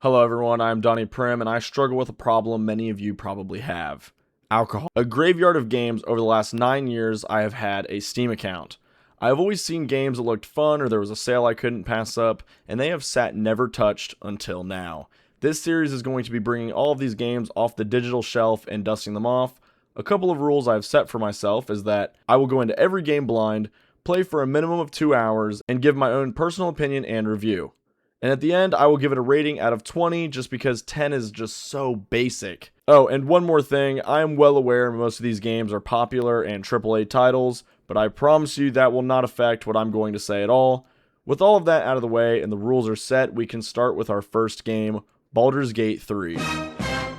Hello everyone, I'm Donnie Prim, and I struggle with a problem many of you probably have. Alcohol. A graveyard of games over the last 9 years I have had a Steam account. I have always seen games that looked fun or there was a sale I couldn't pass up, and they have sat never touched until now. This series is going to be bringing all of these games off the digital shelf and dusting them off. A couple of rules I have set for myself is that I will go into every game blind, play for a minimum of 2 hours, and give my own personal opinion and review. And at the end, I will give it a rating out of 20 just because 10 is just so basic. Oh, and one more thing, I am well aware most of these games are popular and AAA titles, but I promise you that will not affect what I'm going to say at all. With all of that out of the way and the rules are set, we can start with our first game, Baldur's Gate 3.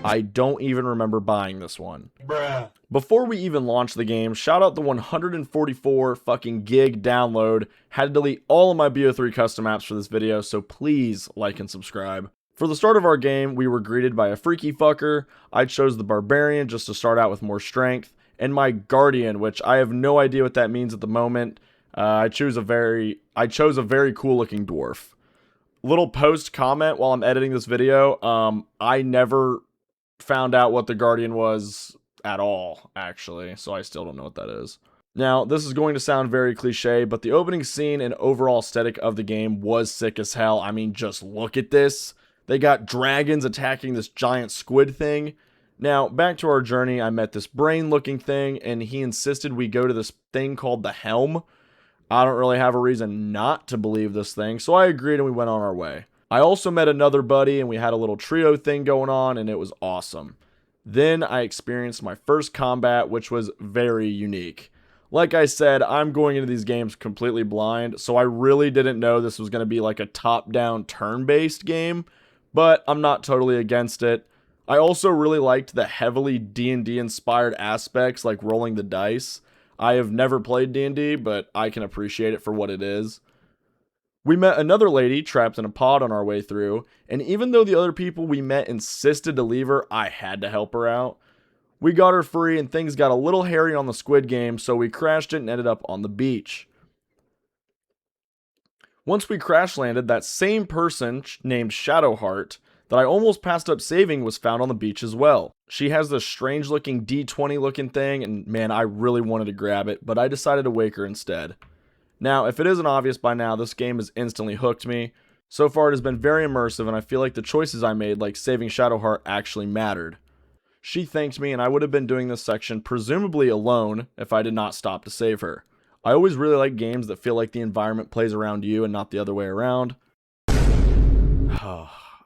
I don't even remember buying this one. Bruh. Before we even launched the game, shout out the 144 fucking gig download. Had to delete all of my BO3 custom apps for this video, so please like and subscribe. For the start of our game, we were greeted by a freaky fucker. I chose the Barbarian just to start out with more strength, and my Guardian, which I have no idea what that means at the moment. I chose a very cool looking dwarf. Little post comment while I'm editing this video. I never found out what the Guardian was at all, actually, so I still don't know what that is. Now, this is going to sound very cliche, but the opening scene and overall aesthetic of the game was sick as hell. I mean, just look at this. They got dragons attacking this giant squid thing. Now, back to our journey, I met this brain-looking thing, and he insisted we go to this thing called the Helm. I don't really have a reason not to believe this thing, so I agreed and we went on our way. I also met another buddy and we had a little trio thing going on and it was awesome. Then I experienced my first combat, which was very unique. Like I said, I'm going into these games completely blind, so I really didn't know this was going to be like a top-down turn-based game, but I'm not totally against it. I also really liked the heavily D&D inspired aspects like rolling the dice. I have never played D&D, but I can appreciate it for what it is. We met another lady trapped in a pod on our way through, and even though the other people we met insisted to leave her, I had to help her out. We got her free and things got a little hairy on the Squid Game, so we crashed it and ended up on the beach. Once we crash landed, that same person named Shadowheart that I almost passed up saving was found on the beach as well. She has this strange looking D20 looking thing, and man, I really wanted to grab it, but I decided to wake her instead. Now, if it isn't obvious by now, this game has instantly hooked me. So far, it has been very immersive, and I feel like the choices I made, like saving Shadowheart, actually mattered. She thanked me, and I would have been doing this section presumably alone if I did not stop to save her. I always really like games that feel like the environment plays around you and not the other way around.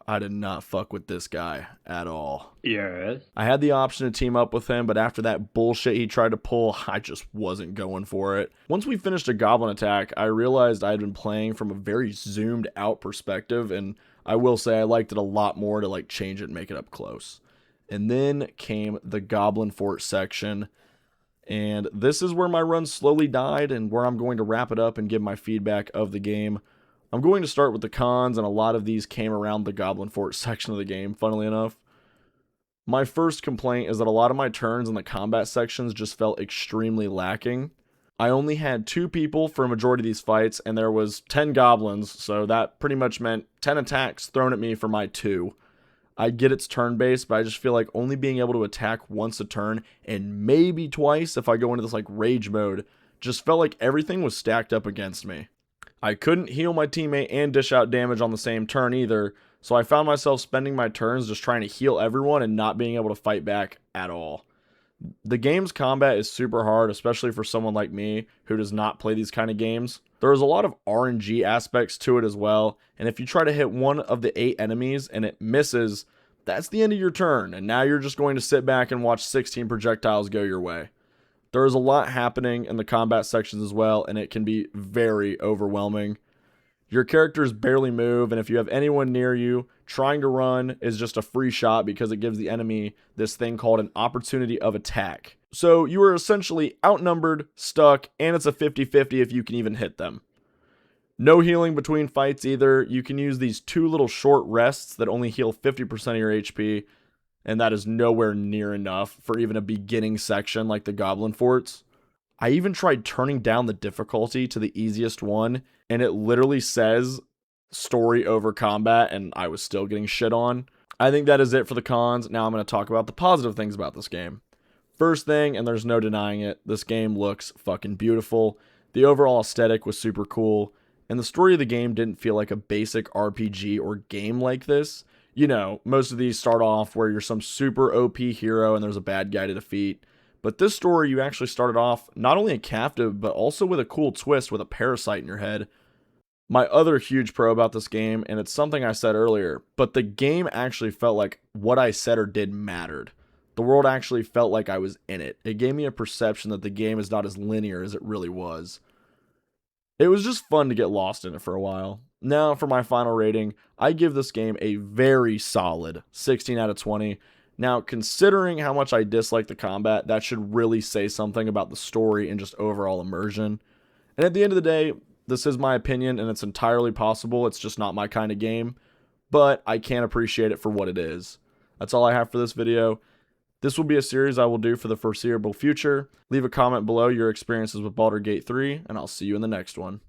I did not fuck with this guy at all. Yes. I had the option to team up with him, but after that bullshit he tried to pull, I just wasn't going for it. Once we finished a goblin attack, I realized I had been playing from a very zoomed out perspective, and I will say I liked it a lot more to like change it and make it up close. And then came the goblin fort section, and this is where my run slowly died and where I'm going to wrap it up and give my feedback of the game. I'm going to start with the cons, and a lot of these came around the Goblin Fort section of the game, funnily enough. My first complaint is that a lot of my turns in the combat sections just felt extremely lacking. I only had 2 people for a majority of these fights, and there was 10 goblins, so that pretty much meant 10 attacks thrown at me for my 2. I get it's turn-based, but I just feel like only being able to attack once a turn, and maybe twice if I go into this like rage mode, just felt like everything was stacked up against me. I couldn't heal my teammate and dish out damage on the same turn either, so I found myself spending my turns just trying to heal everyone and not being able to fight back at all. The game's combat is super hard, especially for someone like me who does not play these kind of games. There is a lot of RNG aspects to it as well, and if you try to hit one of the 8 enemies and it misses, that's the end of your turn, and now you're just going to sit back and watch 16 projectiles go your way. There is a lot happening in the combat sections as well, and it can be very overwhelming. Your characters barely move, and if you have anyone near you, trying to run is just a free shot because it gives the enemy this thing called an opportunity of attack. So you are essentially outnumbered, stuck, and it's a 50-50 if you can even hit them. No healing between fights either. You can use these 2 little short rests that only heal 50% of your HP, and that is nowhere near enough for even a beginning section like the Goblin Forts. I even tried turning down the difficulty to the easiest one, and it literally says story over combat, and I was still getting shit on. I think that is it for the cons. Now I'm going to talk about the positive things about this game. First thing, and there's no denying it, this game looks fucking beautiful. The overall aesthetic was super cool, and the story of the game didn't feel like a basic RPG or game like this. You know, most of these start off where you're some super OP hero and there's a bad guy to defeat. But this story, you actually started off not only a captive, but also with a cool twist with a parasite in your head. My other huge pro about this game, and it's something I said earlier, but the game actually felt like what I said or did mattered. The world actually felt like I was in it. It gave me a perception that the game is not as linear as it really was. It was just fun to get lost in it for a while. Now, for my final rating, I give this game a very solid 16 out of 20. Now, considering how much I dislike the combat, that should really say something about the story and just overall immersion. And at the end of the day, this is my opinion, and it's entirely possible. It's just not my kind of game, but I can appreciate it for what it is. That's all I have for this video. This will be a series I will do for the foreseeable future. Leave a comment below your experiences with Baldur's Gate 3, and I'll see you in the next one.